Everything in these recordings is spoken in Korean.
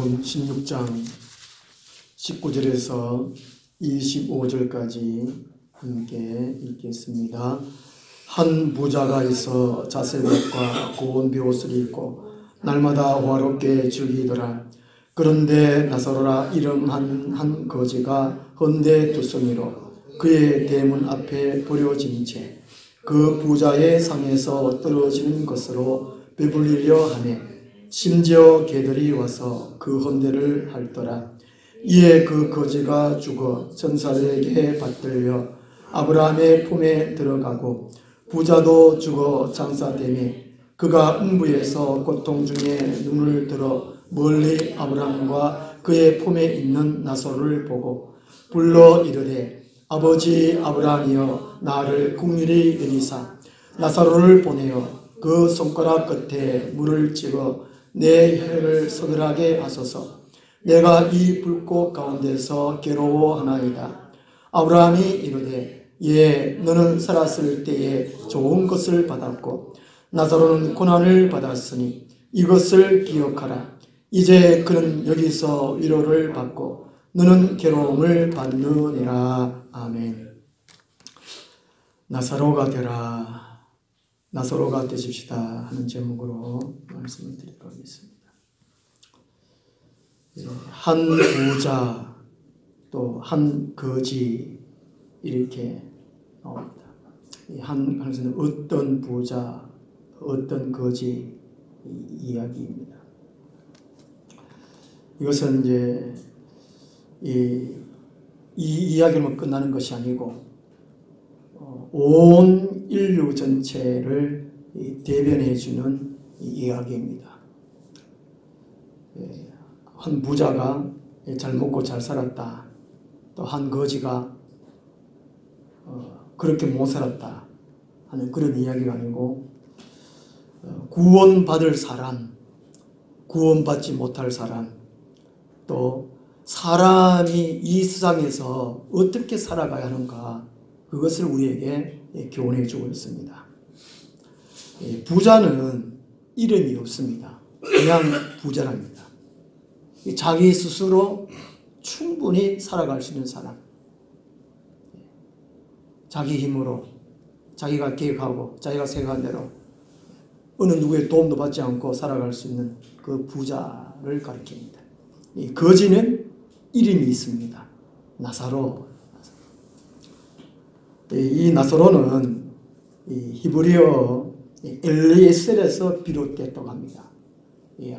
마태복음 16장 19절에서 25절까지 함께 읽겠습니다. 한 부자가 있어 자색옷과 고운 베옷을 입고 날마다 화롭게 즐기더라. 그런데 나사로라 이름 한 거지가 헌데 두성이로 그의 대문 앞에 버려진 채 그 부자의 상에서 떨어지는 것으로 배불리려 하매 심지어 개들이 와서 그 헌데를 핥더라. 이에 그 거지가 죽어 전사들에게 받들려 아브라함의 품에 들어가고 부자도 죽어 장사되매 그가 음부에서 고통 중에 눈을 들어 멀리 아브라함과 그의 품에 있는 나사로를 보고 불러 이르되 아버지 아브라함이여 나를 긍휼히 여기사 나사로를 보내어 그 손가락 끝에 물을 찍어 내 혀를 서늘하게 하소서. 내가 이 불꽃 가운데서 괴로워하나이다. 아브라함이 이르되 예 너는 살았을 때에 좋은 것을 받았고 나사로는 고난을 받았으니 이것을 기억하라. 이제 그는 여기서 위로를 받고 너는 괴로움을 받느니라. 아멘. 나사로가 되라. 나사로가 되십시다 하는 제목으로 말씀을 드리도록 하겠습니다. 한 부자 또 한 거지 이렇게 나옵니다. 한 하나는 어떤 부자 어떤 거지 이야기입니다. 이것은 이제 이 이야기로만 끝나는 것이 아니고 온 인류 전체를 대변해 주는 이야기입니다. 한 부자가 잘 먹고 잘 살았다. 또 한 거지가 그렇게 못 살았다 하는 그런 이야기가 아니고 구원받을 사람, 구원받지 못할 사람, 또 사람이 이 세상에서 어떻게 살아가야 하는가 그것을 우리에게 교훈해 주고 있습니다. 부자는 이름이 없습니다. 그냥 부자랍니다. 자기 스스로 충분히 살아갈 수 있는 사람, 자기 힘으로 자기가 계획하고 자기가 생각한 대로 어느 누구의 도움도 받지 않고 살아갈 수 있는 그 부자를 가리킵니다. 이 거지는 이름이 있습니다. 나사로. 이 나사로는 히브리어 엘리에셀에서 비롯됐다고 합니다.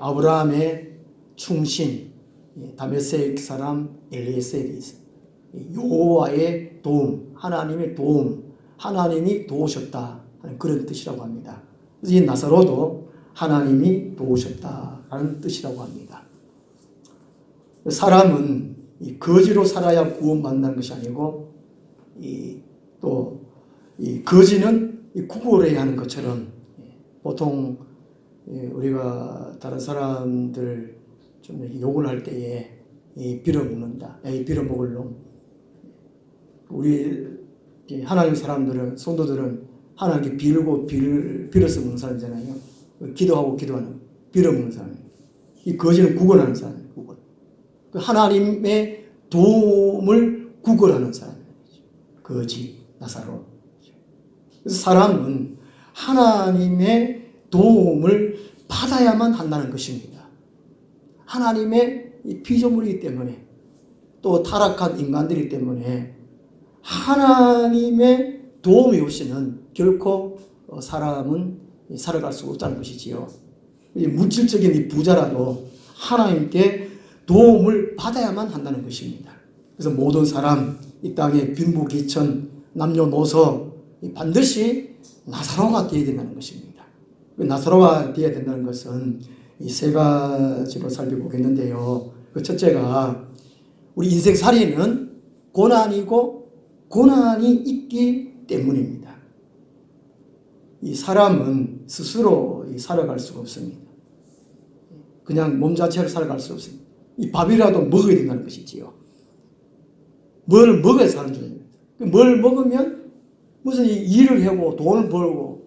아브라함의 충신, 다메섹 사람 엘리에셀이 있습니다. 여호와의 도움, 하나님의 도움, 하나님이 도우셨다 하는 그런 뜻이라고 합니다. 이 나사로도 하나님이 도우셨다라는 뜻이라고 합니다. 사람은 거지로 살아야 구원받는 것이 아니고 또 이 거지는 구걸해야 하는 것처럼 보통 우리가 다른 사람들 좀 욕을 할 때에 빌어먹는다. 빌어먹을 놈. 우리 하나님 사람들은 성도들은 하나님께 빌어서 먹는 사람이잖아요. 기도하고 기도하는 빌어먹는 사람이에요. 이 거지는 구걸하는 사람이에요. 구걸. 하나님의 도움을 구걸하는 사람이에요. 거지, 나사로. 그래서 사람은 하나님의 도움을 받아야만 한다는 것입니다. 하나님의 피조물이기 때문에 또 타락한 인간들이기 때문에 하나님의 도움이 없이는 결코 사람은 살아갈 수 없다는 것이지요. 물질적인 이 부자라도 하나님께 도움을 받아야만 한다는 것입니다. 그래서 모든 사람, 이 땅의 빈부귀천, 남녀노소 반드시 나사로가 되어야 된다는 것입니다. 나사로가 되어야 된다는 것은 이 세 가지로 살펴보겠는데요. 그 첫째가 우리 인생살이는 고난이고 고난이 있기 때문입니다. 이 사람은 스스로 살아갈 수가 없습니다. 그냥 몸 자체를 살아갈 수 없습니다. 이 밥이라도 먹어야 된다는 것이지요. 뭘 먹어야 사는 중입니다. 뭘 먹으면 무슨 일을 하고 돈을 벌고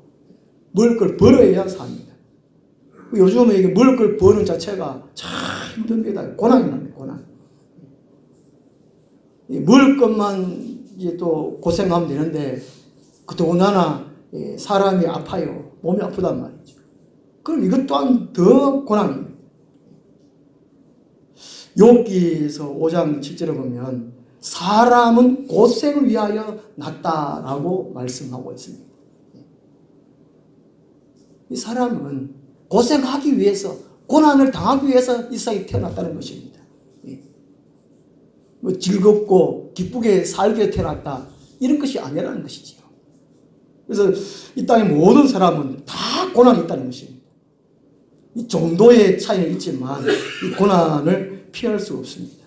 먹을 걸 벌어야 삽니다. 요즘에 이게 먹을 걸 버는 자체가 참 힘듭니다. 고난이 납니다. 고난. 먹을 것만 이제 또 고생하면 되는데 그동안나 사람이 아파요. 몸이 아프단 말이죠. 그럼 이것 또한 더 고난입니다. 욥기에서 5장 7절에 보면 사람은 고생을 위하여 났다라고 말씀하고 있습니다. 이 사람은 고생하기 위해서, 고난을 당하기 위해서 이 세상에 태어났다는 것입니다. 뭐 즐겁고 기쁘게 살기 위해 태어났다, 이런 것이 아니라는 것이지요. 그래서 이 땅의 모든 사람은 다 고난이 있다는 것입니다. 이 정도의 차이는 있지만 이 고난을 피할 수 없습니다.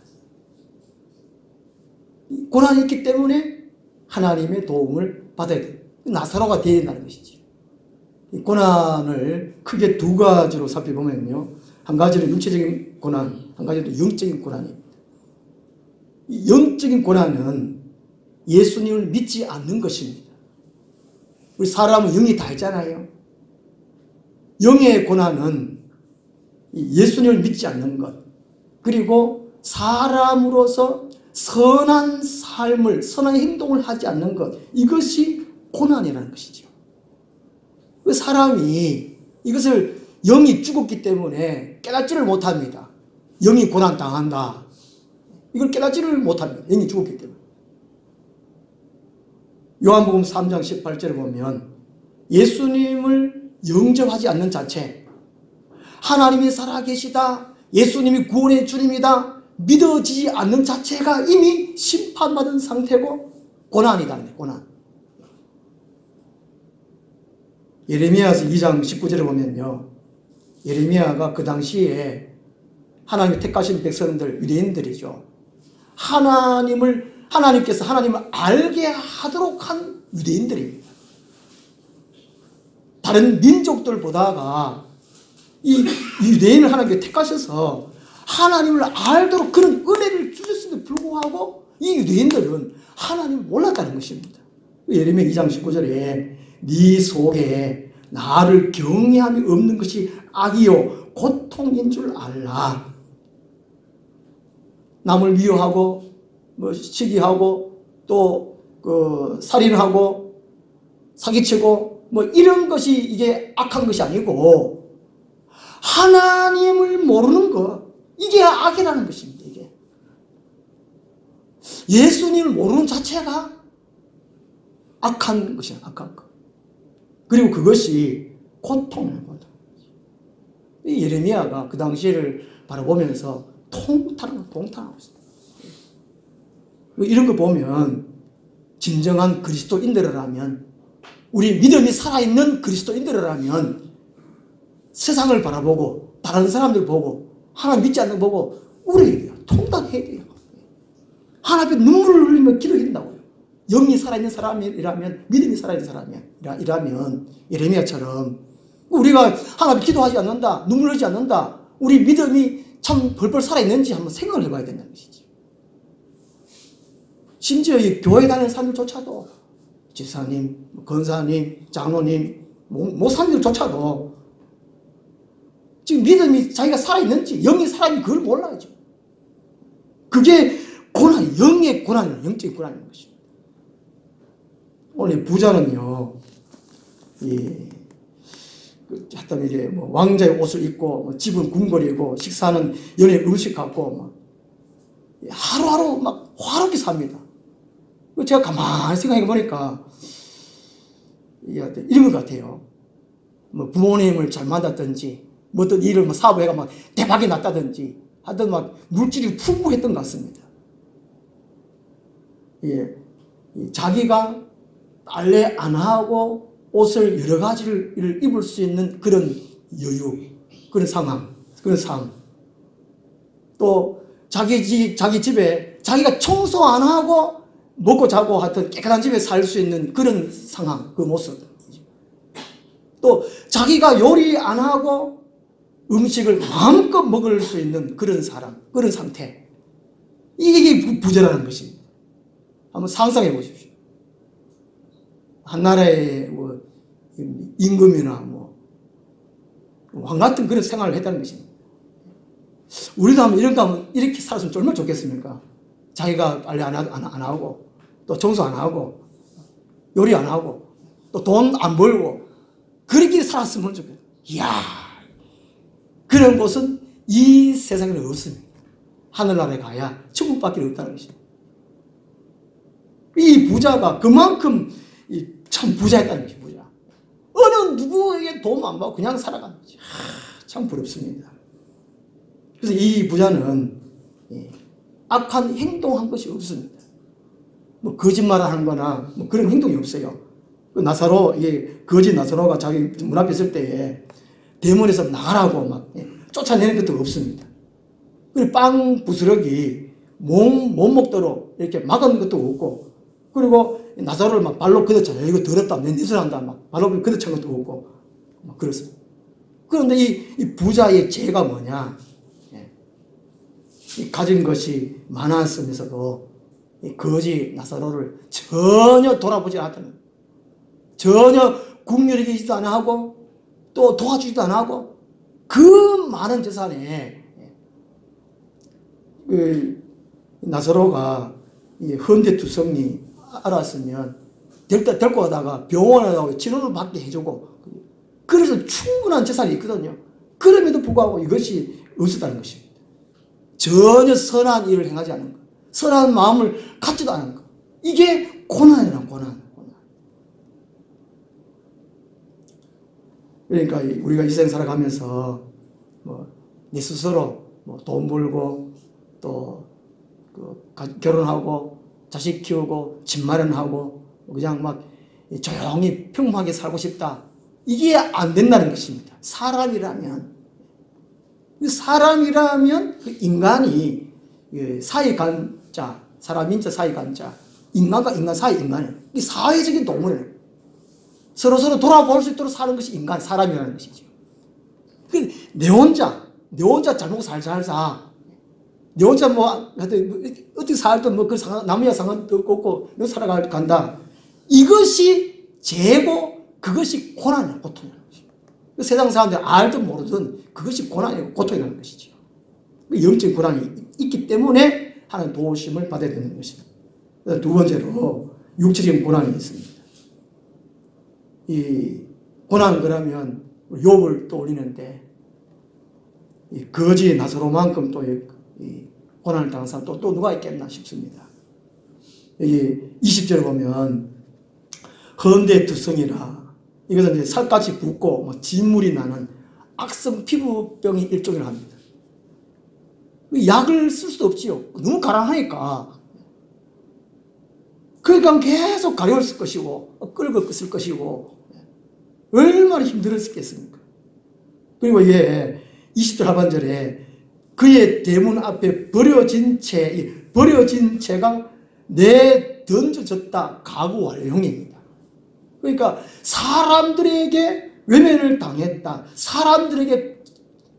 이 고난이 있기 때문에 하나님의 도움을 받아야 돼요. 나사로가 되어야 된다는 것이죠. 이 고난을 크게 두 가지로 살펴보면요, 한 가지는 육체적인 고난, 한 가지는 영적인 고난입니다. 이 영적인 고난은 예수님을 믿지 않는 것입니다. 우리 사람은 영이 다 있잖아요. 영의 고난은 예수님을 믿지 않는 것, 그리고 사람으로서 선한 삶을, 선한 행동을 하지 않는 것, 이것이 고난이라는 것이죠. 그 사람이 이것을 영이 죽었기 때문에 깨닫지를 못합니다. 영이 고난당한다, 이걸 깨닫지를 못합니다. 영이 죽었기 때문에. 요한복음 3장 18절에 보면 예수님을 영접하지 않는 자체, 하나님이 살아계시다, 예수님이 구원의 주님이다 믿어지지 않는 자체가 이미 심판받은 상태고 고난이다. 고난. 예레미야서 2장 19절에 보면요, 예레미야가 그 당시에 하나님이 택하신 백성들, 유대인들이죠, 하나님께서 하나님을 알게 하도록 한 유대인들입니다. 다른 민족들보다가 이 유대인을 하나님께 택하셔서 하나님을 알도록 그런 은혜를 주셨음에도 불구하고 이 유대인들은 하나님을 몰랐다는 것입니다. 예레미야 2장 19절에 네 속에 나를 경외함이 없는 것이 악이요 고통인 줄 알라. 남을 미워하고 시기하고 또 살인하고 사기치고 이런 것이 이게 악한 것이 아니고 하나님을 모르는 것, 이게 악이라는 것입니다. 이게 예수님을 모르는 자체가 악한 것이야. 악한 것. 그리고 그것이 고통이에요. 고통. 이 예레미야가 그 당시를 바라보면서 통탄하고 있습니다. 이런 거 보면 진정한 그리스도인들이라면, 우리 믿음이 살아있는 그리스도인들이라면 세상을 바라보고 다른 사람들 보고 하나님 믿지 않는 거 보고 울어야 돼요. 통탄해야 돼요. 하나님 앞에 눈물을 흘리며 기도해야 된다고요. 영이 살아있는 사람이라면, 믿음이 살아있는 사람이라면 예레미야처럼 우리가 하나님 기도하지 않는다, 눈물 흘리지 않는다, 우리 믿음이 참 벌벌 살아있는지 한번 생각을 해봐야 된다는 것이지. 심지어 이 교회 다니는 사람들조차도, 지사님, 권사님, 장로님, 목사님들조차도 지금 믿음이 자기가 살아있는지, 영이 살아있는지 그걸 몰라야죠. 그게 고난, 영의 고난이에요. 영적인 고난인 것입니다. 오늘 부자는요, 하여튼 이제 왕자의 옷을 입고, 집은 궁궐이고, 식사는 연예 음식 갖고, 하루하루 막 화롭게 삽니다. 제가 가만히 생각해 보니까, 이런 것 같아요. 부모님을 잘 만났든지, 어떤 일을 사업해가 막 대박이 났다든지, 하여튼 막 물질이 풍부했던 것 같습니다. 자기가 빨래 안 하고 옷을 여러 가지를 입을 수 있는 그런 여유, 그런 상황, 그런 삶. 또 자기 집에 자기가 청소 안 하고 먹고 자고 하여튼 깨끗한 집에 살 수 있는 그런 상황, 그 모습. 또 자기가 요리 안 하고 음식을 마음껏 먹을 수 있는 그런 사람, 그런 상태. 이게 부자라는 것입니다. 한번 상상해 보십시오. 한 나라의 임금이나 왕 같은 그런 생활을 했다는 것입니다. 우리도 하면 이런 거 하면 이렇게 살았으면 얼마나 좋겠습니까? 자기가 빨리 안 하고, 또 청소 안 하고, 요리 안 하고, 또 돈 안 벌고, 그렇게 살았으면 좋겠어요. 이야, 그런 곳은 이 세상에는 없습니다. 하늘나라에 가야 천국밖에 없다는 것입니다. 이 부자가 그만큼 참 부자였다는 것이 부자. 어느 누구에게 도움 안 받고 그냥 살아가는 거지. 참 부럽습니다. 그래서 이 부자는 악한 행동한 것이 없습니다. 뭐 거짓말을 하는 거나 뭐 그런 행동이 없어요. 그 나사로, 거짓 나사로가 자기 문 앞에 있을 때에 대문에서 나가라고 막 쫓아내는 것도 없습니다. 그리고 빵 부스러기 못 먹도록 이렇게 막은 것도 없고, 그리고 나사로를 막 발로 걷어차요. 이거 더럽다, 맨짓을 한다, 막 발로 걷어찬 것도 없고, 막 그렇습니다. 그런데 이 부자의 죄가 뭐냐? 가진 것이 많았으면서도 이 거지 나사로를 전혀 돌아보지 않았다는, 전혀 국률에게 있지도 않아 하고 또 도와주지도 않아 하고, 그 많은 재산에 나사로가 헌데투성이 알았으면 데리고 가다가 병원에 가고 치료를 받게 해주고, 그래서 충분한 재산이 있거든요. 그럼에도 불구하고 이것이 없었다는 것입니다. 전혀 선한 일을 행하지 않은 것, 선한 마음을 갖지도 않은 것, 이게 고난이란 고난. 그러니까 우리가 이 세상 살아가면서 내 스스로 돈 벌고 또 결혼하고 자식 키우고 집 마련하고 그냥 막 조용히 평범하게 살고 싶다, 이게 안 된다는 것입니다. 사람이라면 그 인간이 사이간자, 사람인자 사이간자, 인간과 인간 사이 인간이에요. 이 사회적인 동물이에요. 서로 돌아볼 수 있도록 사는 것이 인간, 사람이라는 것이죠. 내 혼자 잘 먹고 살자. 내 혼자 어떻게 살든 남이야 상관없고 너 살아간다. 이것이 죄고 그것이 고난이야, 고통이라는 것입니다. 세상 사람들 알든 모르든 그것이 고난이고 고통이라는 것이죠. 영적인 고난이 있기 때문에 하나님 도우심을 받아야 되는 것입니다. 두 번째로 육체적인 고난이 있습니다. 이 고난, 그러면 욥을 떠올리는데 이 거지 나사로만큼 또 이 고난을 당한 사람 또 누가 있겠나 싶습니다. 여기 20절에 보면 헌데투성이라, 이것은 이제 살갗이 붓고 진물이 나는 악성 피부병이 일종이라 합니다. 약을 쓸 수도 없지요. 너무 가난하니까. 그러니까 계속 가려울 것이고 끌고 쓸 것이고 얼마나 힘들었겠습니까? 그리고 이게 20절 하반절에 그의 대문 앞에 버려진 채가 내던져졌다 가구 완료형입니다. 그러니까 사람들에게 외면을 당했다, 사람들에게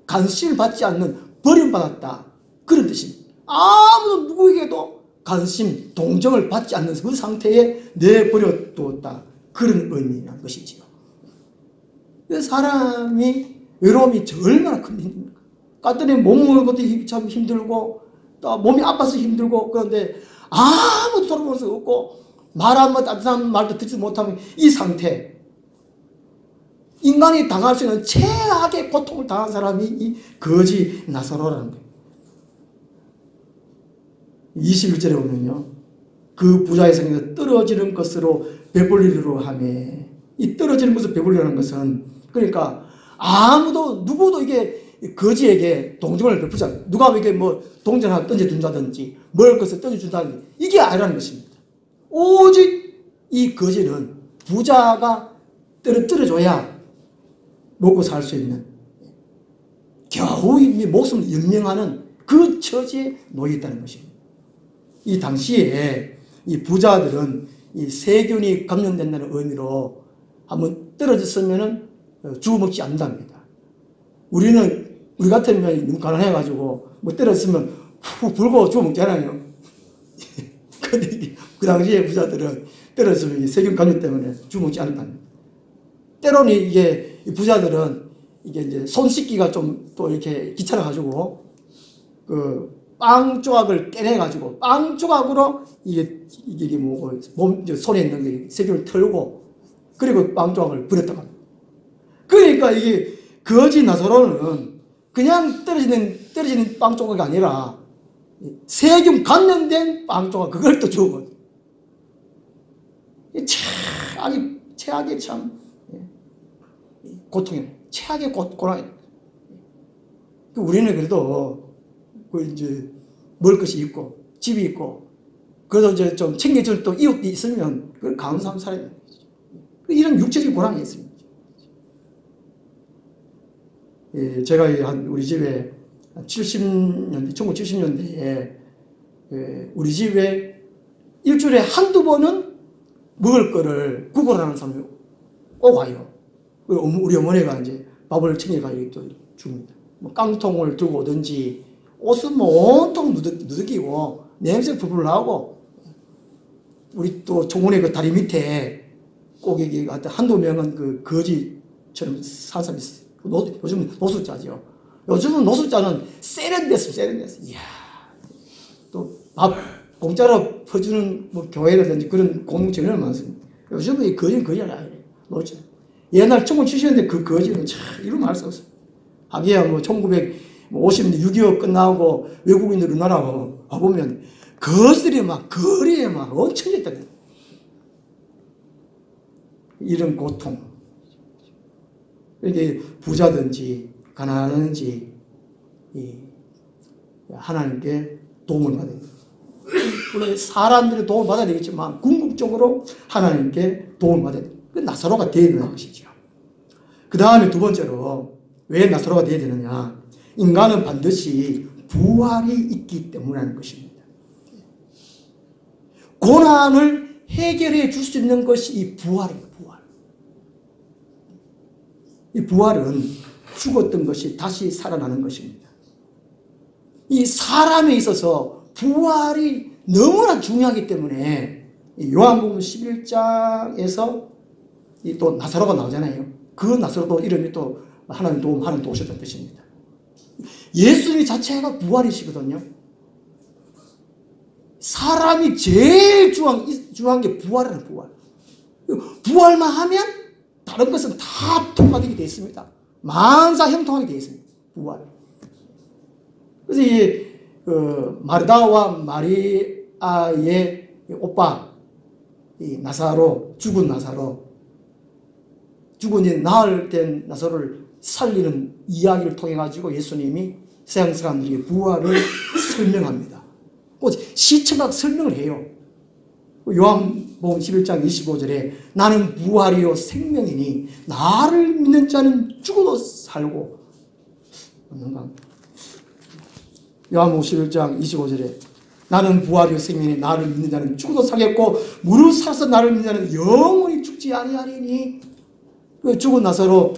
관심을 받지 않는, 버림받았다, 그런 뜻입니다. 아무도 누구에게도 관심, 동정을 받지 않는 그 상태에 내버려 두었다, 그런 의미라는 것이지요. 사람이 외로움이 얼마나 큰 힘입니까? 갔더니 못 먹는 것도 참 힘들고 또 몸이 아파서 힘들고, 그런데 아무도 돌아볼 수 없고 말 한마디 따뜻한 말도 듣지 못하면 이 상태, 인간이 당할 수 있는 최악의 고통을 당한 사람이 이 거지 나사로라는 거예요. 21절에 보면요, 그 부자의 성에서 떨어지는 것으로 배불리려 하매, 이 떨어지는 것으로 배불리라는 것은, 그러니까 누구도 이게 거지에게 동정을 베푸지 않아요. 누가 이게 동전 하나 던져준다든지 먹을 것을 던져준다든지 이게 아니라는 것입니다. 오직 이 거지는 부자가 떨어져야 먹고 살 수 있는, 겨우 이 목숨을 연명하는 그 처지에 놓여 있다는 것입니다. 이 당시에 이 부자들은 이 세균이 감염된다는 의미로 한번 떨어졌으면은 죽어먹지 않는답니다. 우리 같으면 너무 가난해가지고 떨어졌으면 푹 불고 죽어먹잖아요. 근데 그 당시에 부자들은 떨어졌으면 세균 감염 때문에 죽어먹지 않는답니다. 때로는 이게 부자들은 이게 이제 손 씻기가 좀 또 이렇게 귀찮아가지고 빵 조각을 떼내가지고 빵 조각으로 이게 뭐고 손에 있는 게 세균을 털고 그리고 빵 조각을 버렸다고 합니다. 그러니까 이게 거지 나사로는 그냥 떨어지는 빵 조각이 아니라 세균 감염된 빵 조각 그걸 또 주거든. 최악의 참 고통이에요. 최악의 고난이에요. 우리는 그래도 이제 먹을 것이 있고 집이 있고 그래도 이제 좀 챙겨줄 또 이웃이 있으면 그걸 감사하면 살아야 되는 거죠. 이런 육체적인 고난이 있습니다. 예, 제가 우리 집에 1970년대에 우리 집에 일주일에 한두 번은 먹을 거를 구걸하는 사람이 꼭 와요. 우리 어머니가 이제 밥을 챙겨가지고 또 줍니다. 뭐 깡통을 들고 오든지 옷은 뭐 온통 누드끼고 냄새 풀풀 나고 우리 또 정원의 그 다리 밑에 꼭 여기 한두 명은 그 거지처럼 사는 사람이 있어요. 요즘은 노숙자죠. 요즘은 노숙자는 세련됐어. 이야. 또 밥 공짜로 퍼주는 뭐 교회라든지 그런 공동체가 얼마나 많습니다. 요즘은 이 거지는 거지 아니에요. 노숙자. 옛날 1970년대 그 거지는 참 이루 말할 수 없어요. 하기야 뭐 1950년대 6.25 끝나고 외국인들 우리나라 와보면 거지들이 막 거리에 막 엄청 있다. 이런 고통. 이렇게 부자든지 가난하든지 하나님께 도움을 받아야 돼요. 물론 사람들의 도움을 받아야 되겠지만 궁극적으로 하나님께 도움을 받아야 돼요. 그 나사로가 되어야 되는 것이죠. 그 다음에 두 번째로 왜 나사로가 되어야 되느냐. 인간은 반드시 부활이 있기 때문이라는 것입니다. 고난을 해결해 줄 수 있는 것이 이 부활입니다. 부활. 이 부활은 죽었던 것이 다시 살아나는 것입니다. 이 사람에 있어서 부활이 너무나 중요하기 때문에 요한복음 11장에서 또 나사로가 나오잖아요. 그 나사로도 이름이 또 하나님 도움, 하나님 도우셨다는 뜻입니다. 예수님 자체가 부활이시거든요. 사람이 제일 중요한 게 부활이라는 부활. 부활만 하면 다른 것은 다 통과되게 되어 있습니다. 만사 형통하게 되어 있습니다. 부활. 그래서 이 마르다와 마리아의 오빠 이 나사로, 죽은 나사로, 죽은 나흘 된 나사로를 살리는 이야기를 통해 가지고 예수님이 세상 사람들에게 부활을 설명합니다. 시체막 설명을 해요. 요한복음 11장 25절에 나는 부활이요 생명이니 나를 믿는 자는 죽어도 살고, 요한복음 11장 25절에 나는 부활이요 생명이니 나를 믿는 자는 죽어도 살겠고 무릇 살아서 나를 믿는 자는 영원히 죽지 아니하리니. 죽은 나사로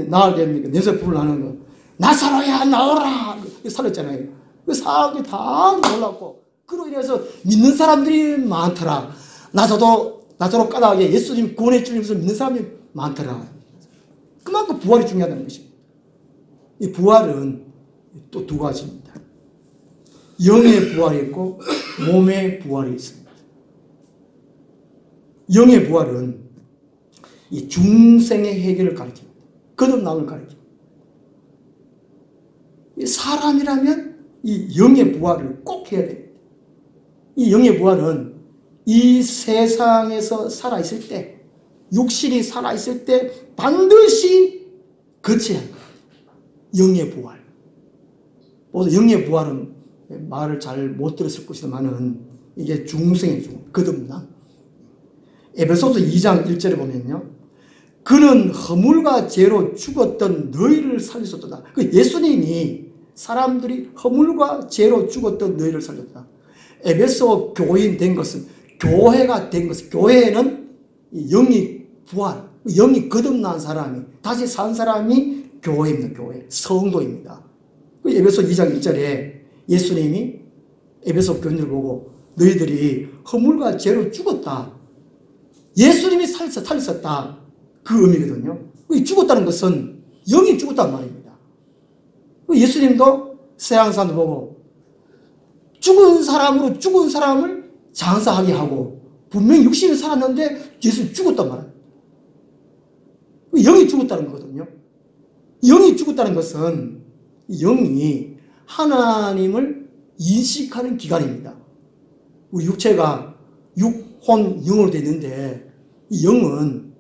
나을 됩니까? 냄새 불을 나는 거. 나사로야 나오라! 살렸잖아요. 그 사람들이 다 놀랐고 그로 인해서 믿는 사람들이 많더라. 나사로 까닭에 예수님 구원해 주면서 믿는 사람이 많더라. 그만큼 부활이 중요하다는 것입니다. 이 부활은 또 두 가지입니다. 영의 부활이 있고 몸의 부활이 있습니다. 영의 부활은 이 중생의 해결을 가리킵니다. 거듭남을 가리킵니다. 사람이라면 이 영의 부활을 꼭 해야 됩니다. 이 영의 부활은 이 세상에서 살아있을 때, 육신이 살아있을 때 반드시 거쳐야 합니다. 영의 부활. 모두 영의 부활은 말을 잘 못 들었을 것이지만은 이게 중생의 거듭남. 에베소서 2장 1절에 보면요. 그는 허물과 죄로 죽었던 너희를 살리셨도다. 그 예수님이 사람들이 허물과 죄로 죽었던 너희를 살렸다. 에베소 교인 된 것은, 교회가 된 것은, 교회는 영이 부활, 영이 거듭난 사람이, 다시 산 사람이 교회입니다. 교회, 성도입니다. 그 에베소 2장 1절에 예수님이 에베소 교인들 보고 너희들이 허물과 죄로 죽었다. 예수님이 살렸었다. 그 의미거든요. 죽었다는 것은 영이 죽었단 말입니다. 예수님도 세상 사람들 보고 죽은 사람으로 죽은 사람을 장사하게 하고 분명히 육신을 살았는데 예수는 죽었단 말이에요. 영이 죽었다는 거거든요. 영이 죽었다는 것은 영이 하나님을 인식하는 기관입니다. 우리 육체가 육혼 영으로 되어 있는데 이 영은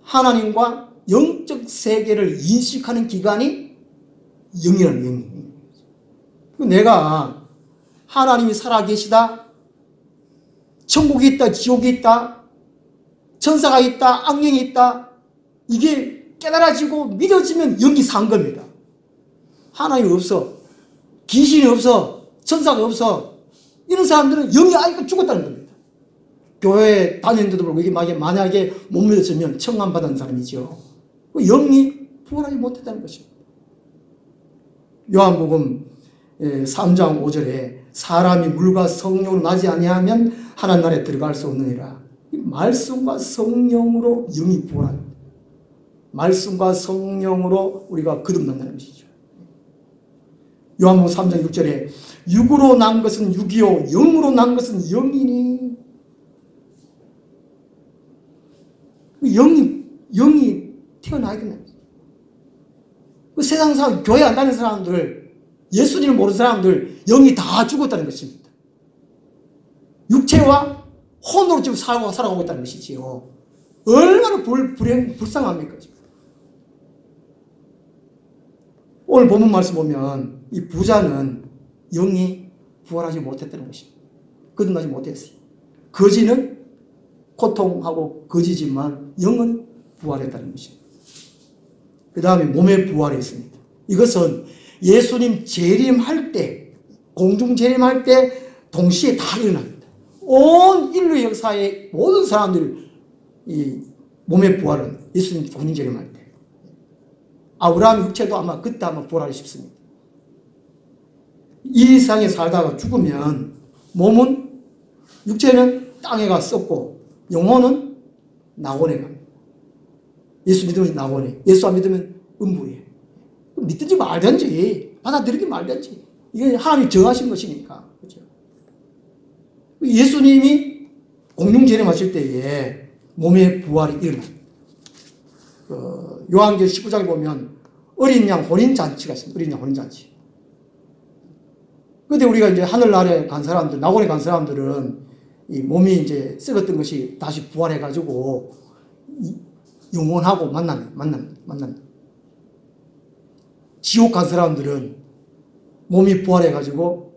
하나님과 영적 세계를 인식하는 기관이 영이라는 영이에요. 내가 하나님이 살아계시다, 천국이 있다, 지옥이 있다, 천사가 있다, 악령이 있다, 이게 깨달아지고 믿어지면 영이 산 겁니다. 하나님이 없어, 귀신이 없어, 천사가 없어, 이런 사람들은 영이 아예 죽었다는 겁니다. 교회에 다니는데도 불구하고 이게 만약에 못 믿어지면 청함받은 사람이죠. 영이 부활하지 못했다는 것입니다. 요한복음 3장 5절에 사람이 물과 성령으로 나지 아니하면 하나님 나라에 들어갈 수 없느니라. 말씀과 성령으로 영이 부활합니다. 말씀과 성령으로 우리가 거듭난다는 것이죠. 요한복음 3장 6절에 육으로 난 것은 육이요 영으로 난 것은 영이니. 영이 태어나야 된다. 그 세상 사람, 교회 안 다니는 사람들, 예수님을 모르는 사람들 영이 다 죽었다는 것입니다. 육체와 혼으로 지금 살아가고 있다는 것이지요. 얼마나 불쌍합니까 지금. 오늘 본문 말씀 보면 이 부자는 영이 부활하지 못했다는 것입니다. 거듭나지 못했어요. 거지는 고통하고 거지지만 영은 부활했다는 것입니다. 그 다음에 몸의 부활이 있습니다. 이것은 예수님 재림할 때, 공중 재림할 때 동시에 다 일어납니다. 온 인류 역사의 모든 사람들 이 몸의 부활은 예수님 공중 재림할 때. 아브라함 육체도 아마 그때 아마 부활하기 쉽습니다. 이 세상에 살다가 죽으면 몸은, 육체는 땅에 가 썩고 영혼은 낙원에 갑니다. 예수 믿으면 낙원에, 예수 안 믿으면 음부에. 믿든지 말든지, 받아들이기 말든지. 이게 하나님이 정하신 것이니까. 그렇죠? 예수님이 공중 재림하실 때에 몸의 부활이 일어납니다. 요한계시록 19장에 보면 어린 양 혼인잔치가 있습니다. 어린 양 혼인잔치. 그런데 우리가 이제 하늘나라에 간 사람들, 낙원에 간 사람들은 이 몸이 이제 썩었던 것이 다시 부활해가지고 영원하고 만납니다. 지옥 간 사람들은 몸이 부활해가지고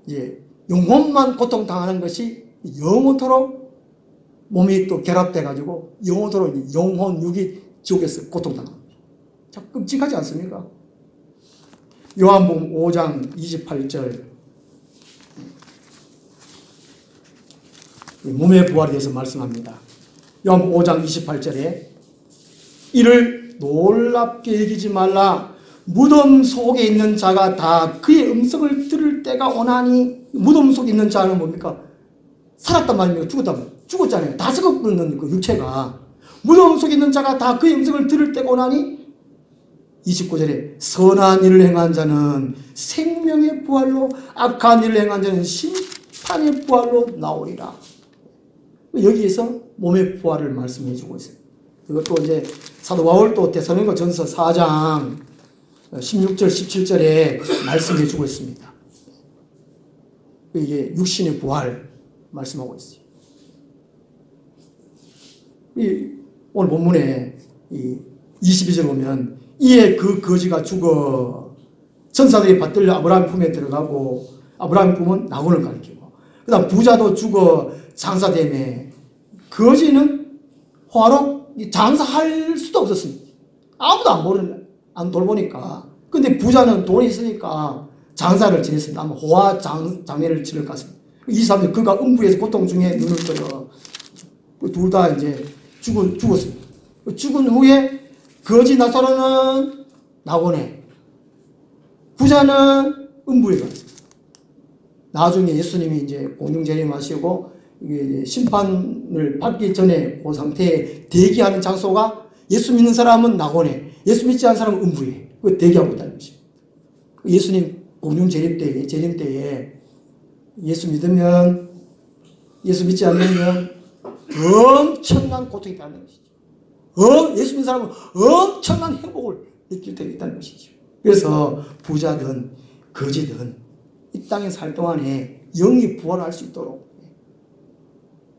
이제 영혼만 고통당하는 것이 영원토록 몸이 또 결합돼가지고 영원토록 영혼, 육이 지옥에서 고통당합니다. 참 끔찍하지 않습니까? 요한복음 5장 28절 몸의 부활에 대해서 말씀합니다. 요한복음 5장 28절에 이를 놀랍게 여기지 말라. 무덤 속에 있는 자가 다 그의 음성을 들을 때가 오나니. 무덤 속에 있는 자는 뭡니까? 살았단 말입니까? 죽었단 말이에요. 죽었잖아요. 다 썩어버리는 그 육체가. 무덤 속에 있는 자가 다 그의 음성을 들을 때가 오나니. 29절에 선한 일을 행한 자는 생명의 부활로, 악한 일을 행한 자는 심판의 부활로 나오리라. 여기에서 몸의 부활을 말씀해 주고 있어요. 그것도 이제 사도 바울도 데살로니가 전서 4장 16절 17절에 말씀해 주고 있습니다. 이게 육신의 부활 말씀하고 있어요. 오늘 본문에 22절 보면 이에 그 거지가 죽어 천사들이 받들려 아브라함 품에 들어가고, 아브라함 품은 낙원을 가리키고, 그 다음 부자도 죽어 장사되매 거지는 화로 장사할 수도 없었습니다. 아무도 안 돌보니까. 근데 부자는 돈이 있으니까 장사를 지냈습니다. 아마 호화 장례를 치를 것 같습니다. 이 사람들 그가 음부에서 고통 중에 눈을 떠요. 둘 다 이제 죽었습니다. 죽은 후에 거지 나사로는 낙원에, 부자는 음부에 갔습니다. 나중에 예수님이 이제 공중 재림하시고 이게 심판을 받기 전에 그 상태에 대기하는 장소가 예수 믿는 사람은 낙원에, 예수 믿지 않은 사람은 음부에 대기하고 있다는 것입니다. 예수님 공중 재림 때에 예수 믿으면, 예수 믿지 않으면 엄청난 고통이 있다는 것이죠. 예수 믿는 사람은 엄청난 행복을 느낄 때가 있다는 것이죠. 그래서 부자든 거지든 이 땅에 살 동안에 영이 부활할 수 있도록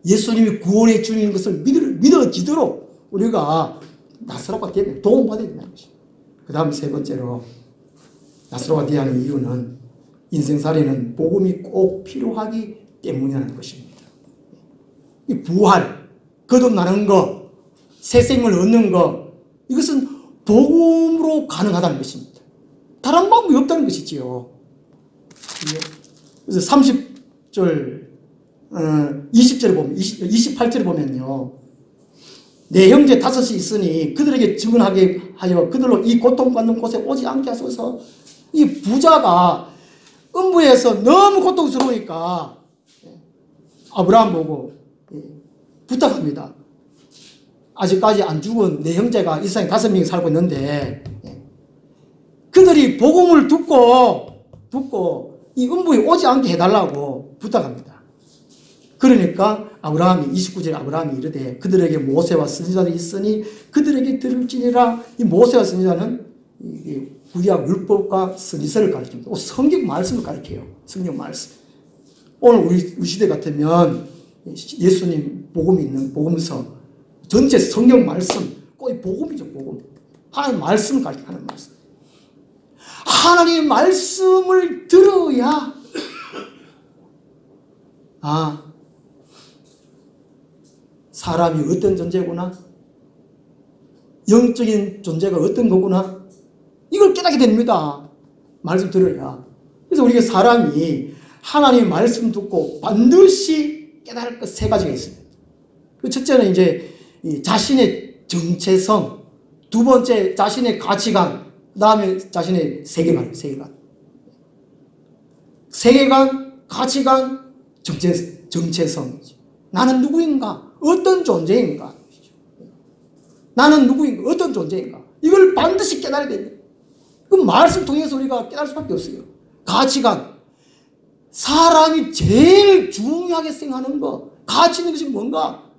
예수님이 구원해 주는 것을 믿어지도록 우리가 나사로가 되면 도움받아야 된다는 것입니다. 그 다음 세 번째로 나사로가 되어야 하는 이유는 인생살이는 복음이 꼭 필요하기 때문이라는 것입니다. 이 부활, 거듭나는 것, 새 생을 얻는 것, 이것은 복음으로 가능하다는 것입니다. 다른 방법이 없다는 것이지요. 그래서 30절, 20절에 보면, 28절에 보면요. 내 형제 다섯이 있으니 그들에게 증언하게 하여 그들로 이 고통받는 곳에 오지 않게 하소서. 이 부자가 음부에서 너무 고통스러우니까 아브라함 보고 부탁합니다. 아직까지 안 죽은 내 형제가 이 세상에 5명이 살고 있는데 그들이 복음을 듣고 이 음부에 오지 않게 해달라고 부탁합니다. 그러니까 아브라함이 29절에 아브라함이 이르되 그들에게 모세와 선지자들이 있으니 그들에게 들을지니라. 이 모세와 선지자는 구약 율법과 선지서를 가르칩니다. 성경 말씀을 가르쳐요. 성경 말씀. 오늘 우리 시대 같으면 예수님 복음이 있는 복음서 전체 성경 말씀 꼭 복음이죠. 복음. 하나님 말씀을 가르치는 말씀. 하나님의 말씀을 들어야 사람이 어떤 존재구나, 영적인 존재가 어떤 거구나, 이걸 깨닫게 됩니다. 말씀 들어야. 그래서 우리가 사람이 하나님의 말씀 듣고 반드시 깨달을 것 세 가지가 있습니다. 그 첫째는 이제 자신의 정체성, 두 번째 자신의 가치관, 그 다음에 자신의 세계관, 가치관, 정체성이죠. 나는 누구인가? 어떤 존재인가? 나는 누구인가? 어떤 존재인가? 이걸 반드시 깨달아야 됩니다. 그 말씀 통해서 우리가 깨달을 수밖에 없어요. 가치관. 사람이 제일 중요하게 생각하는 거, 가치 있는 것이 뭔가?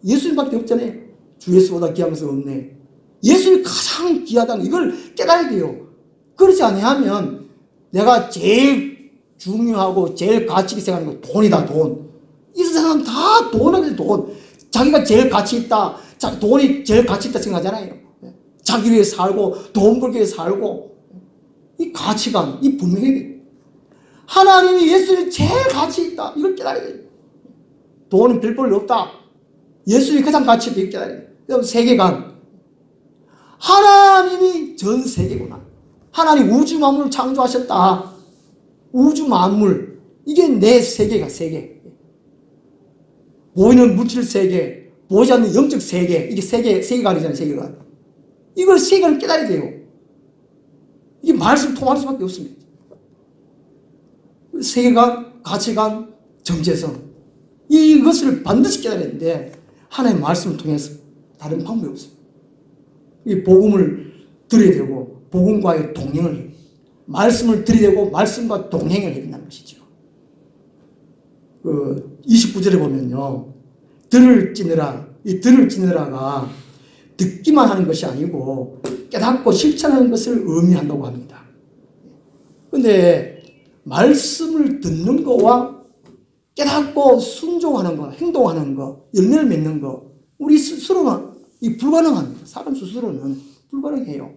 예수님밖에 없잖아요. 주 예수보다 귀한 것은 없네. 예수님이 가장 귀하다는 이걸 깨달아야 돼요. 그렇지 않으면 내가 제일 중요하고 제일 가치 있게 생각하는 건 돈이다, 돈. 이 세상은 다 돈이거든요, 돈. 자기가 제일 가치 있다, 돈이 제일 가치 있다 생각하잖아요. 자기 위해 살고, 돈 벌기 위해 살고. 이 가치관, 이 분명해야 돼요. 하나님이 예수님이 제일 가치 있다. 이걸 깨달아야 돼요. 돈은 별 볼 없다. 예수님이 가장 가치 있다. 이걸 깨달아야 돼요. 그다음 세계관. 하나님이 전 세계구나. 하나님 우주 만물을 창조하셨다. 우주 만물. 이게 내 세계가 세계. 보이는 물질 세계, 보이지 않는 영적 세계. 이게 세계관이잖아요, 세계관. 이걸 세계관을 깨달아야 돼요. 이게 말씀 통할 수밖에 없습니다. 세계관, 가치관, 정체성. 이것을 반드시 깨달아야 되는데, 하나님의 말씀을 통해서 다른 방법이 없습니다. 이 복음을 들어야 되고, 복음과의 동행을 해요. 말씀을 들어야 되고, 말씀과 동행을 해야 된다는 것이죠. 29절에 보면요. 들을 찌느라, 이 들을 찌느라가 듣기만 하는 것이 아니고 깨닫고 실천하는 것을 의미한다고 합니다. 그런데 말씀을 듣는 거와 깨닫고 순종하는 거, 행동하는 거, 열매를 맺는 거, 우리 스스로는 불가능합니다. 사람 스스로는 불가능해요.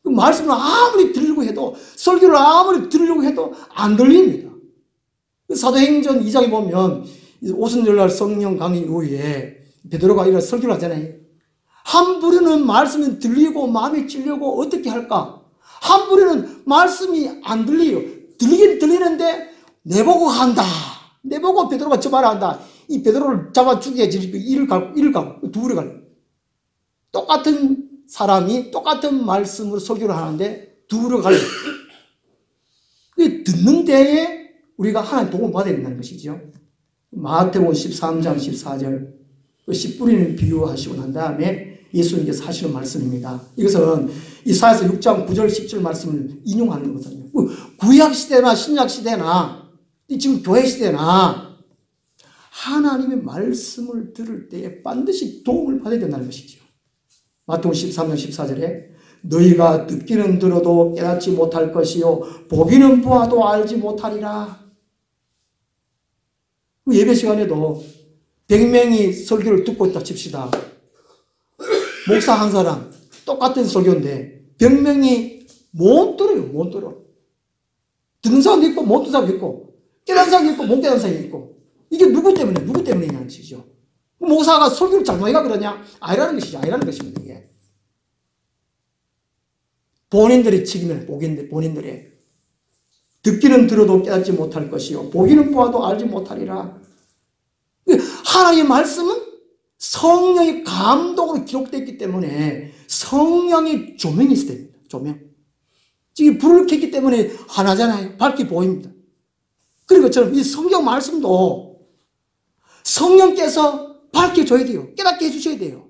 그 말씀을 아무리 들으려고 해도, 설교를 아무리 들으려고 해도 안 들립니다. 사도행전 2장에 보면 오순절날 성령 강림 이후에 베드로가 이런 설교를 하잖아요. 한 부류는 말씀이 들리고 마음이 찔려고 어떻게 할까? 한 부류는 말씀이 안 들려요. 들리긴 들리는데 내보고 한다. 내보고 베드로가 저 말을 한다. 이 베드로를 잡아 죽여야지. 이를 가고 두 부류 가고. 똑같은 사람이 똑같은 말씀으로 설교를 하는데 두 부류가 가요. 듣는 데에 우리가 하나님 도움을 받아야 된다는 것이죠. 마태복음 13장 14절 그 씨 뿌리는 비유하시고 난 다음에 예수님께서 하시는 말씀입니다. 이것은 이사야서 6장 9절 10절 말씀을 인용하는 거거든요. 구약 시대나 신약 시대나 지금 교회 시대나 하나님의 말씀을 들을 때에 반드시 도움을 받아야 된다는 것이죠. 마태복음 13장 14절에 너희가 듣기는 들어도 깨닫지 못할 것이요 보기는 보아도 알지 못하리라. 예배 시간에도 100명이 설교를 듣고 있다 칩시다. 목사 한 사람 똑같은 설교인데 100명이 못 들어요. 못 들어. 듣는 사람도 있고 못 듣는 사람도 있고 깨닫는 사람도 있고 못 깨닫는 사람도 있고 이게 누구 때문이냐는 것이죠. 목사가 설교를 잘못해가 그러냐? 아니라는 것이죠. 아니라는 것입니다. 이게. 본인들의 책임을 본인들의 듣기는 들어도 깨닫지 못할 것이요 보기는 보아도 알지 못하리라. 하나님의 말씀은 성령의 감동으로 기록되어 있기 때문에 성령의 조명이 있어야 됩니다. 조명. 지금 불을 켰기 때문에 하나잖아요. 밝게 보입니다. 그리고 저는 이 성경 말씀도 성령께서 밝혀줘야 돼요. 깨닫게 해주셔야 돼요.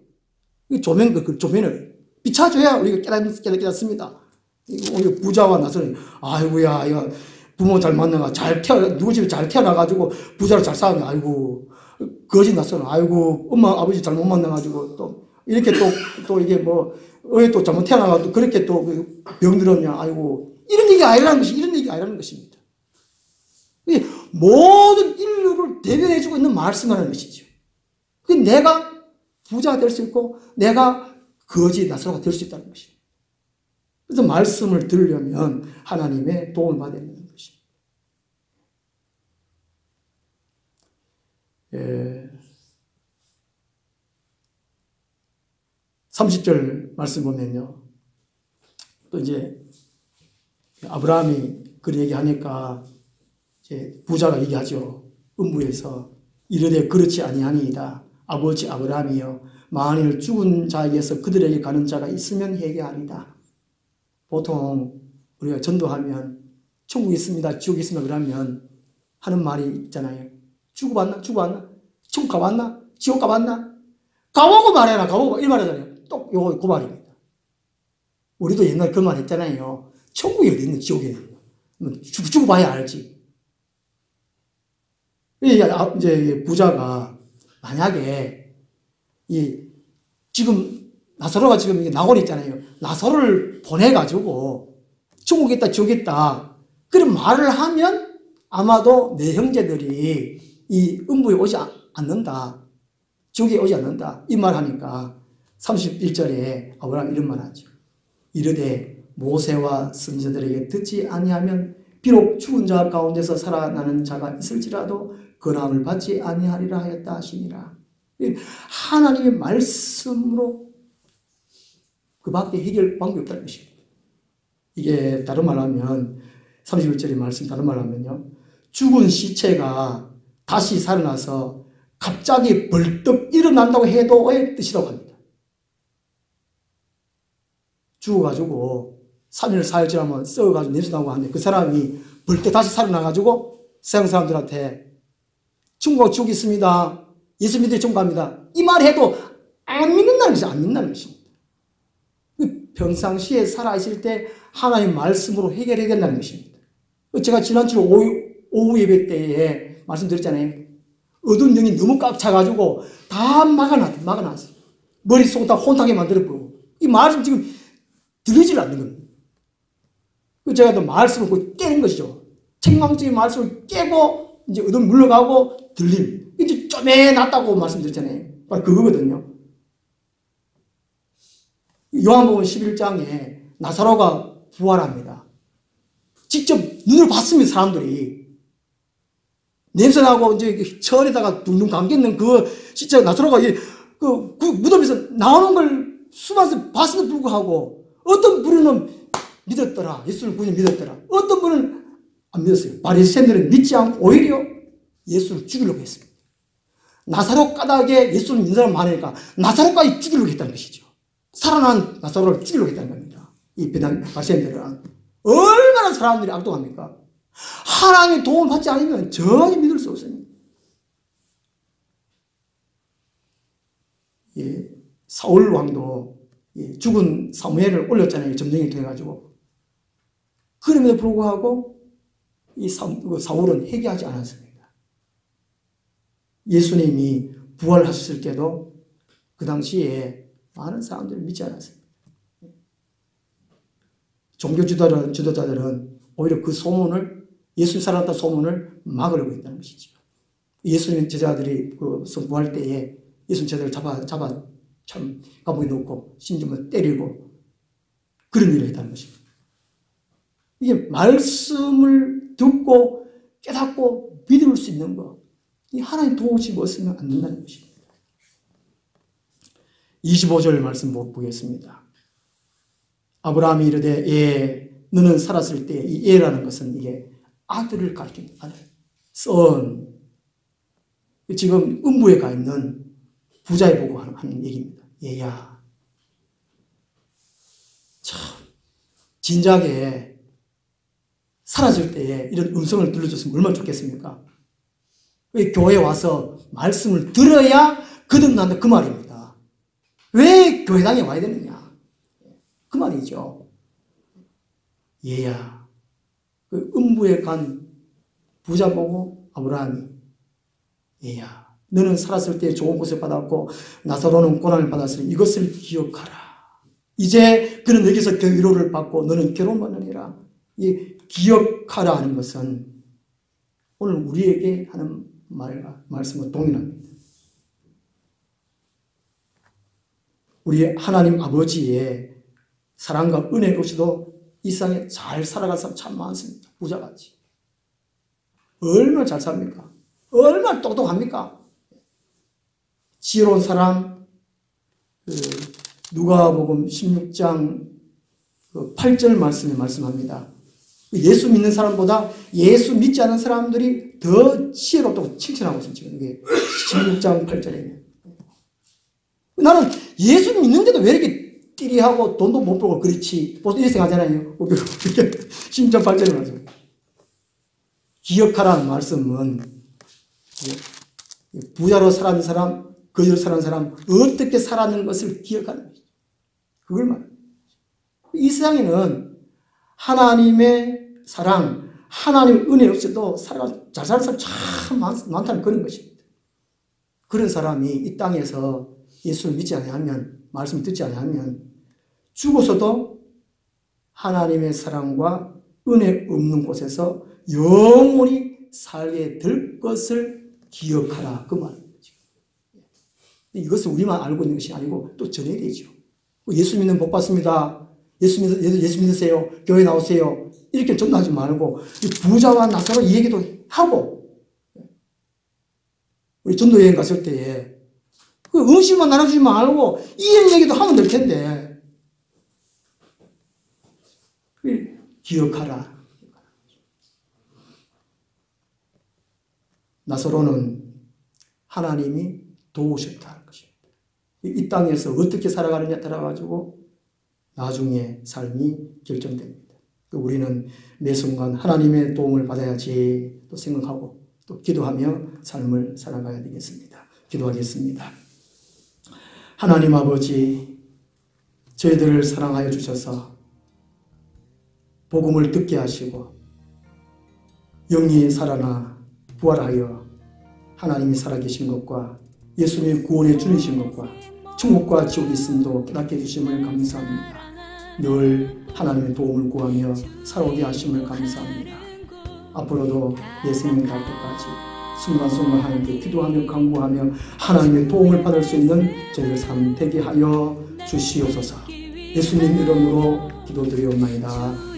조명, 그 조명을 비춰줘야 우리가 깨닫습니다. 우리 부자와 나서는, 아이고야, 이거 부모 잘 만나가, 누구 집에 잘 태어나가지고 부자로 잘 살았네. 아이고, 거짓 나서는, 아이고, 엄마, 아버지 잘못 만나가지고 또, 이렇게 또 이게 뭐, 왜 또 잘못 태어나가지고 그렇게 또 병들었냐. 아이고, 이런 얘기 아니라는 것입니다. 모든 인류를 대변해주고 있는 말씀이라는 것이죠. 내가 부자가 될 수 있고 내가 거지 나사로가 될 수 있다는 것입니다. 그래서 말씀을 들으려면 하나님의 도움을 받아야 되는 것입니다. 30절 말씀 보면요. 또 이제 아브라함이 그 얘기하니까 이제 부자가 얘기하죠. 음부에서 이르되 그렇지 아니하니이다. 아버지 아브라함이여 만일 죽은 자에게서 그들에게 가는 자가 있으면 회개하리다. 보통 우리가 전도하면 천국이 있습니다. 지옥이 있습니다. 그러면 하는 말이 있잖아요. 죽어봤나? 천국 가봤나? 지옥 가봤나? 가보고 말해라. 가보고 이 말하잖아요. 또 요거 그 말입니다. 우리도 옛날에 그 말 했잖아요. 천국이 어디 있는 지옥이 어디 있는 죽어봐야 알지. 이제 부자가 만약에 지금 나사로가 지금 나곤 있잖아요. 나사로를 보내가지고 천국에 있다 지옥에 있다 그런 말을 하면 아마도 내 형제들이 이 음부에 오지 않는다. 지옥에 오지 않는다. 이 말 하니까 31절에 아브라함 이런 말 하죠. 이르되 모세와 선지자들에게 듣지 아니하면 비록 죽은 자 가운데서 살아나는 자가 있을지라도 근함을 받지 아니하리라 하였다 하시니라. 하나님의 말씀으로 그 밖에 해결 방법이 없다는 것입니다. 이게 다른 말로 하면 31절의 말씀 다른 말로 하면요. 죽은 시체가 다시 살아나서 갑자기 벌떡 일어난다고 해도의 뜻이라고 합니다. 죽어가지고 3일 4일 지나면 썩어가지고 냄새 나고 하는데 그 사람이 벌떡 다시 살아나가지고 세상 사람들한테 천국 지옥이 있습니다. 예수 믿으니 천국 갑니다. 이 말 해도 안 믿는다는 것이 안 믿는다는 것입니다. 평상시에 살아있을 때 하나님의 말씀으로 해결해야 된다는 것입니다. 제가 지난주 오후 예배 때에 말씀드렸잖아요. 어두운 영이 너무 꽉 차가지고 다 막아놨어요. 머릿속 다 혼탁하게 만들어버리고 이 말씀 지금 들리질 않는 겁니다. 제가 또 말씀을 깨는 것이죠. 책망적인 말씀을 깨고 이제 어둠 물러가고 들림. 이제 쪼매놨다고 말씀드렸잖아요. 바로 그거거든요. 요한복음 11장에 나사로가 부활합니다. 직접 눈으로 봤습니다. 사람들이. 냄새나고 이제 철에다가 둥둥 감겨있는 그 진짜 나사로가 그 무덤에서 나오는 걸 수많이 봤음에도 불구하고 어떤 분은 믿었더라. 예수를 구원히 믿었더라. 어떤 분은 안 믿었어요. 바리새인들은 믿지 않고 오히려 예수를 죽이려고 했습니다. 나사로 까닭에 예수를 믿는 사람 많으니까 나사로까지 죽이려고 했다는 것이죠. 살아난 나사로를 죽이려고 했다는 겁니다. 이 바리새인들은 얼마나 사람들이 악독합니까? 하나님의 도움을 받지 않으면 전혀 믿을 수 없습니다. 사울 왕도 죽은 사무엘을 올렸잖아요. 점쟁이 통해 가지고. 그럼에도 불구하고 이 사울은 회개하지 않았습니다. 예수님이 부활하셨을 때도 그 당시에 많은 사람들이 믿지 않았습니다. 종교 지도자들은 오히려 그 소문을, 예수님 살아났다는 소문을 막으려고 했다는 것이죠. 예수님 제자들이 그 부활 때에 예수님 제자들을 잡아 참 감옥에 넣고 심지어 때리고 그런 일을 했다는 것입니다. 이게 말씀을 듣고 깨닫고 믿을 수 있는 것, 이 하나님 도우시 없으면 안 된다는 것입니다. 25절 말씀 보겠습니다. 아브라함이 이르되 예, 너는 살았을 때 이 예라는 것은 이게 아들을 가리킵니다. 아들, 선. 지금 음부에 가 있는 부자에 보고 하는 얘기입니다. 얘야. 참 진작에 사라질 때에 이런 음성을 들려줬으면 얼마나 좋겠습니까? 왜 교회에 와서 말씀을 들어야 거듭난다 그 말입니다. 왜 교회당에 와야 되느냐 그 말이죠. 얘야. 그 음부에 간 부자 보고 아브라함이 얘야, 너는 살았을 때 좋은 곳을 받았고 나사로는 고난을 받았으니 이것을 기억하라. 이제 그는 여기서 위로를 받고 너는 괴로움받느니라. 이 기억하라 하는 것은 오늘 우리에게 하는 말씀과 동일합니다. 우리 하나님 아버지의 사랑과 은혜 없이도 이 세상에 잘 살아갈 사람 참 많습니다. 부자같이. 얼마나 잘 삽니까? 얼마나 똑똑합니까? 지혜로운 사람, 누가복음 16장 8절 말씀에 말씀합니다. 예수 믿는 사람보다 예수 믿지 않은 사람들이 더 지혜롭다고 칭찬하고 있습니다. 지금 이게 16장 8절에. 나는 예수 믿는데도 왜 이렇게 띠리하고 돈도 못 벌고 그렇지. 보통 이렇게 생각하잖아요. 16장 8절에 말씀. 기억하라는 말씀은 부자로 살아는 사람, 거지로 살아는 사람, 어떻게 살아는 것을 기억하는 것이죠. 그걸 말합니다. 이 세상에는 하나님의 사랑, 하나님의 은혜 없이도 잘 사는 사람 참 많다는 그런 것입니다. 그런 사람이 이 땅에서 예수를 믿지 않으면, 말씀을 듣지 않으면 죽어서도 하나님의 사랑과 은혜 없는 곳에서 영원히 살게 될 것을 기억하라 그 말입니다. 이것을 우리만 알고 있는 것이 아니고 또 전해야 되죠. 예수 믿는 복 받습니다. 예수 믿으세요. 교회 나오세요. 이렇게 전하지 말고 부자와 나사로 이 얘기도 하고, 우리 전도 여행 갔을 때에 그 음식만 나눠주지 말고 이런 얘기도 하면 될 텐데 기억하라. 나사로는 하나님이 도우셨다는 것입니다. 이 땅에서 어떻게 살아가느냐에 따라가지고 나중에 삶이 결정됩니다. 우리는 매 순간 하나님의 도움을 받아야지 또 생각하고 또 기도하며 삶을 살아가야 되겠습니다. 기도하겠습니다. 하나님 아버지, 저희들을 사랑하여 주셔서 복음을 듣게 하시고 영이 살아나 부활하여 하나님이 살아계신 것과 예수님의 구원의 주이신 것과 천국과 지옥이 있음도 깨닫게 해주심을 감사합니다. 늘 하나님의 도움을 구하며 살아오게 하심을 감사합니다. 앞으로도 내 생명 닿을 때까지 순간순간 하나님께 기도하며 간구하며 하나님의 도움을 받을 수 있는 저희들 삶 되게 하여 주시옵소서. 예수님 이름으로 기도드리옵나이다.